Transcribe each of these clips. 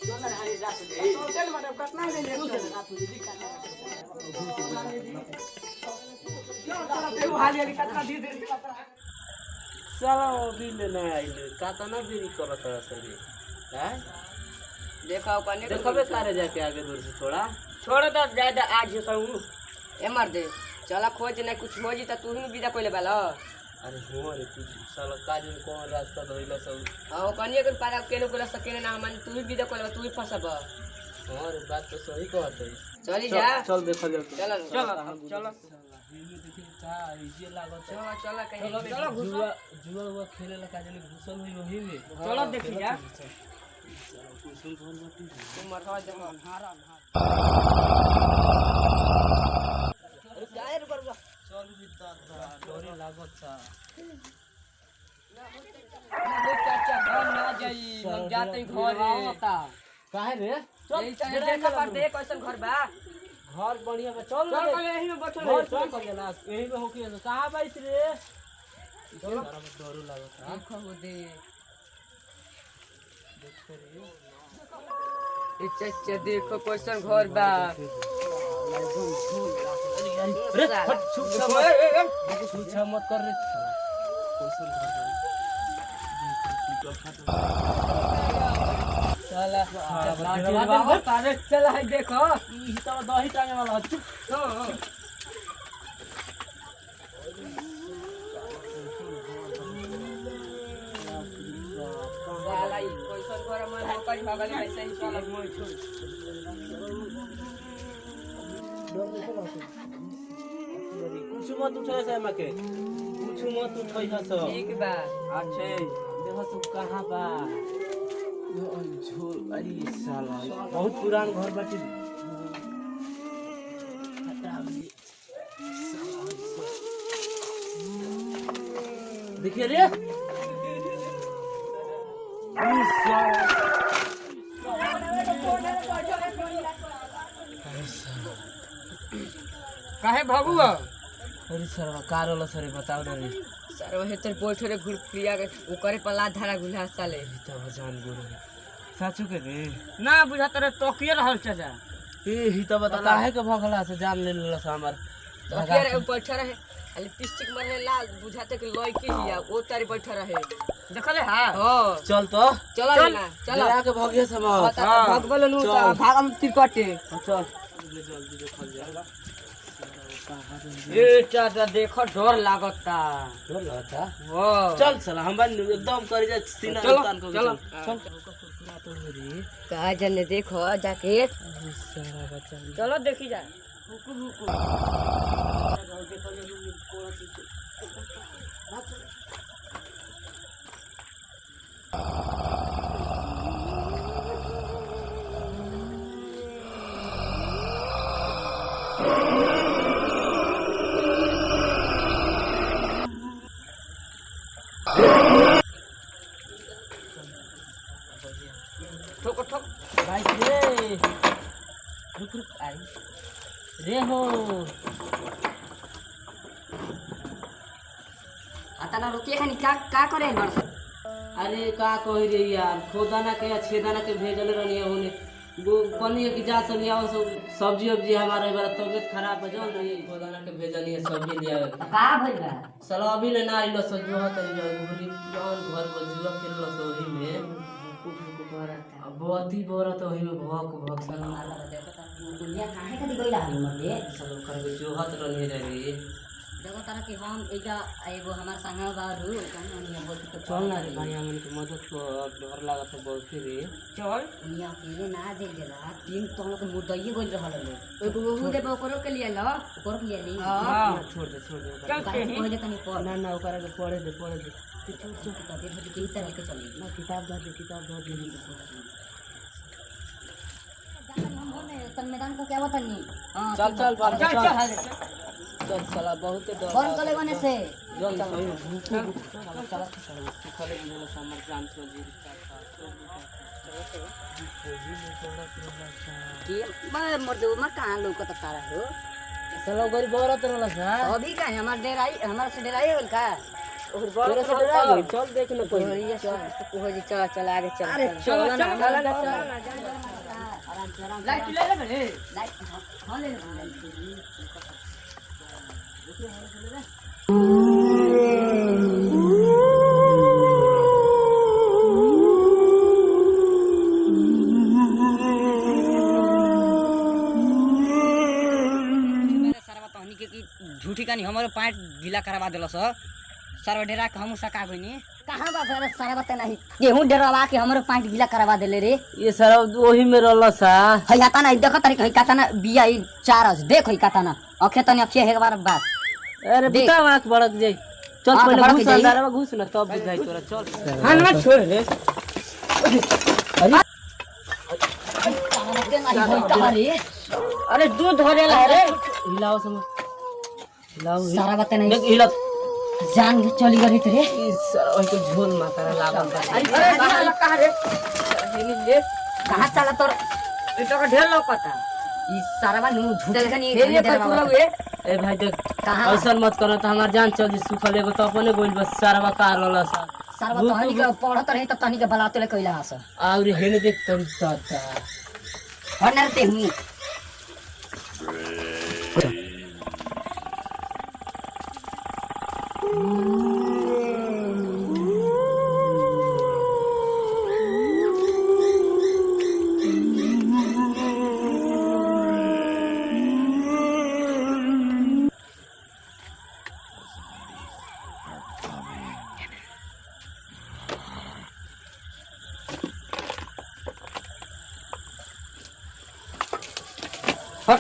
दोनों हारी रात दे तो चल मैडम कितना ले ले रात दे दिखा क्यों चला पे हाली हाली कितना दे दे साला अभी लेना आइले कातना देरी करत है सर हैं देखा कने देखबे करे जाके आगे दूर से थोड़ा छोड़ दो ज्यादा आज कहूं ए मर दे चला खोज नहीं कुछ हो जी त तू ही विदा कोइले बाला अरे हो रे कुछ साला काज में कौन रास्ता धइला सब हां कनिए के पारा केनो कोला सकेने ना मन तू ही विदा कोइले तू ही फसब हां रे बात तो सही कहत है चली जा चल देखल जाओ चलो चलो ये देखिए का इजे लागत चलो चलो कहीं चलो जुआ जुआ हुआ खेले ला काज में घुसल हुई वही में चलो देखी जा कुछ फोन बाटी तू मरवा जा हारा अरे जाए रुक रुक चल भी डोरी लागत सा चाचा घर ना जाई हम जाते घर काहे रे चल देखा पर देख कैसन घर बा घर बढ़िया बा चल चल यही में बैठल घर चल करिया ना यही में होके कहां बैठ रे चलो डोरू लागत देखो वो दे देख रे ए चाचा देखो कैसन घर बा अरे हट छुप छुप मत कर रे कैसन घर साला तारे चला है देखो ई तो दही टांगे वाला चुप हां साला ई कैसन घर में होकर भगल ऐसे ही चल कुछ मत उठे से मके कुछ मत उठै हस ठीक बा अच्छे देखो सब कहां बा झोल अरे साला बहुत पुरान घर बाटी देखिए रे काहे भागुआ अरे सर कार वाला सर बताओ ना रे सर वही तेरे बोठरे घुर प्रिया के ऊपर पला धारा गुला साले तो जान गुरु साचू के रे ना बुझा तेरे टोकिए रहल चाचा ए ही तो बता काहे के भगला से जान ले लेला हमर टोकिए रे बैठा रहे लिपस्टिक मरले लाल बुझाते के लई के हिया ओ तारी बैठा रहे देखले हां हां चल तो चल ना चल के भगिए सम भगबल नु भागम तिरकटे चल जल्दी देखल जा ए चाचा देखो डर लागता डर लगता हो चल चल हम एकदम कर जा सीना तान को चल चल पूरा तो रे का जने देखो जाके सारा बच्चा चलो देखी जा ठोक ठोक भाई रे रुक रुक आई रे हो आता ना रुकिए खानी का करे नर्स अरे का कही रे यार खोदाना के या छेदाना के भेजल रहनी है होने वो कनी की जा सनी आओ सब्जी वब्जी हमारे बार तबीयत खराब है जान रही खोदाना के भेजल है सब्जी लिया का भइल बा साला अभी ले ना आइलो सजो है तनी घुरी जान घर बजुआ खेललो सोही में बहुती बोरा तो वही में भक साला दुनिया काहे कदी गइला हमर दे सब कर जो हाथ रहनी रे देखो तारा कि हम एजा एगो हमार संगे बारू कहानी बोल के चल ना रे भाई हमन के मदद कर डर लागत है बहुत रे चल दुनिया अकेले ना दे गेला तीन तो हम के मुदइए गइल रहल ले एगो वो देबो ओकरो के लिए ल ओकरो के लिए ली हां छोड़ दे चल पहले तनी पढ़ ना ओकरा के पढ़े दे तू चुप चुप का दे के तरह के चली ना किताब दे तन मैदान को क्या बता नहीं चल चल चल चल साला बहुत डर कौन चले बने से जल सही चल खाली बोला समर जान से जी कि मैं मर दो मर कहां लौकत तारा हो चलो गरी बोरत रहला सा अभी का हमार डेराई हमार से डेराई होल का तेरे से डरा गई चल देख ना कोई चल चल आगे चल अरे चलो ना लाइट ले ले बे लाइट हां ले झूठी कहानी हमारे पैंट गीला करवा दिल सर डेरा के हम सका गई कहाँ बा सर सारा बता नहीं गेहूं डेरावा के हमारे पैंट गीला करवा दिले रे ये सारा वही में रहला सा है आता ना देख तारीख है काता ना बिया 4 देख है काता ना अखे तनी अखे एक बार बात अरे बेटा आंख बड़क जाई चल पहले घुस अंदर घुस ना तब बुझाई तोरा चल हां ना छोड़ रे अरे अरे दूध धरेला रे हिलाओ सम हिलाओ सारा बता नहीं देख हिला जान चली गई रे सारा ओइ को झोल माता लागल बा अरे कहां रे ले कहां चला तोर इतो का ढेर लौकता ई सारा बा नु झूठे कनी ए भाई देख ऐसा मत करो तो हमार जान चल सुखल एगो तो अपने बोल बस सारा कार लला सा सारा बा तहनी के पढ़त रही त तहनी के बलाते ले कइला हस और हेने देख तन ताता हनरते हूं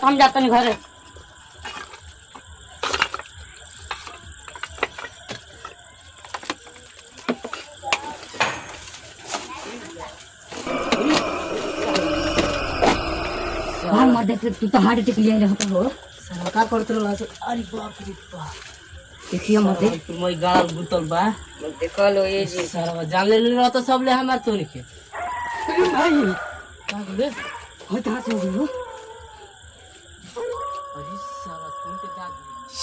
हम जाते हैं घर मर देख तू तो हार्ट अटैक लिया रहता हो सारा का करत रहला से अरे बाप रे बाप देखिए मत तू मोई गाल गुतल बा देखलो ये जी सारा जान ले रह तो सब ले हमार तो लिखे भाई का बोले हो कहां से हो अरे साला खून के दाग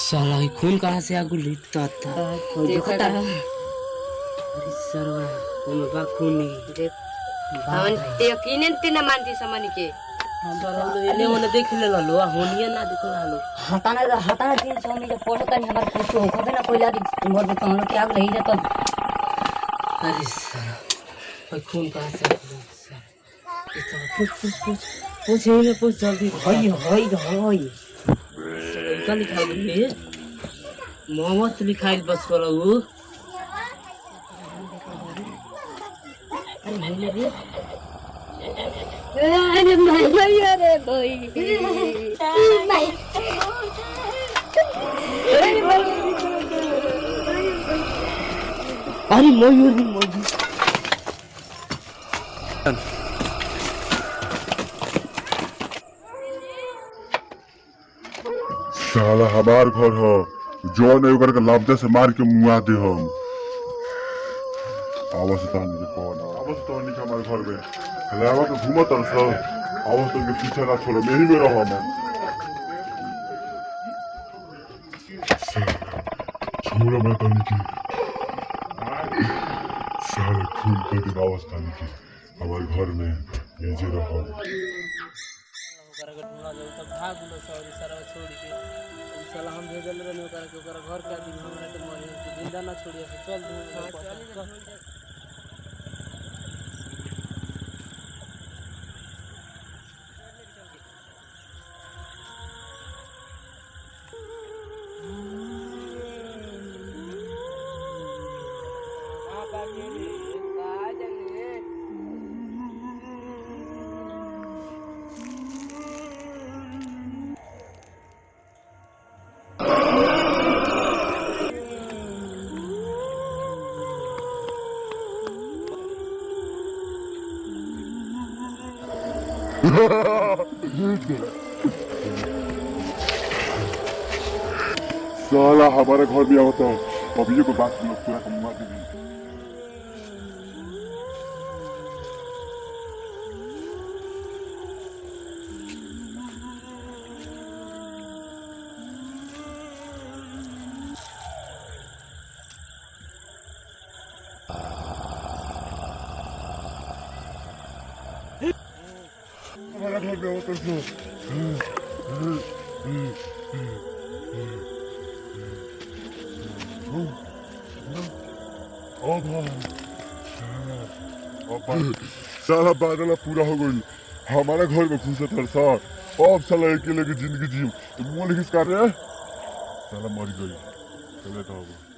साला ही खून कहां से आगु लिखता था देखता है अरे सरवा हम बा खून नहीं देख हमन ते यकीनन ते न मानती समन के सर ले ओने देख ले लो होनिया ना देख लो हटाना 300 में जब पढ़ता नहीं हमारे कुछ हो कबे ना कोई लादी मोर देता हम लोग क्या रही जाता अरे सर भाई खून कहां से आगु सर पूछ ही पूछ जल्दी होई का लिखा है मोहम्मद लिखाइल बस करो अरे भइले रे अरे भाई अरे भाई अरे मयूर साला हमार घर हो जौन एकर के लब्जा से मार के मुआ दे हम आवाज तानी के कौन आवाज तानी के हमारे घर में हलावा तो घूमत और सब आवाज तो के पीछे ना छोड़ो यही में रहो हम छोड़ो मैं तानी की साला खून कर दे आवाज तानी की हमारे घर में ये जे रहो भाग लो सॉरी सारा छोड़ के साला हम भेजल रहने ओकरा के ओकरा घर के आदमी हमरा के मरे जिंदा ना छोड़िए चल चल साला हमारे घर में होता है अभी को बात सुनो पूरा कमुआ दे घर में होता सो सारा बादल पूरा हो गई हमारा घर में घुसा था सर अब साला अकेले की जिंदगी जी मुँह लिखिस कर रहे साला मर गई चले तो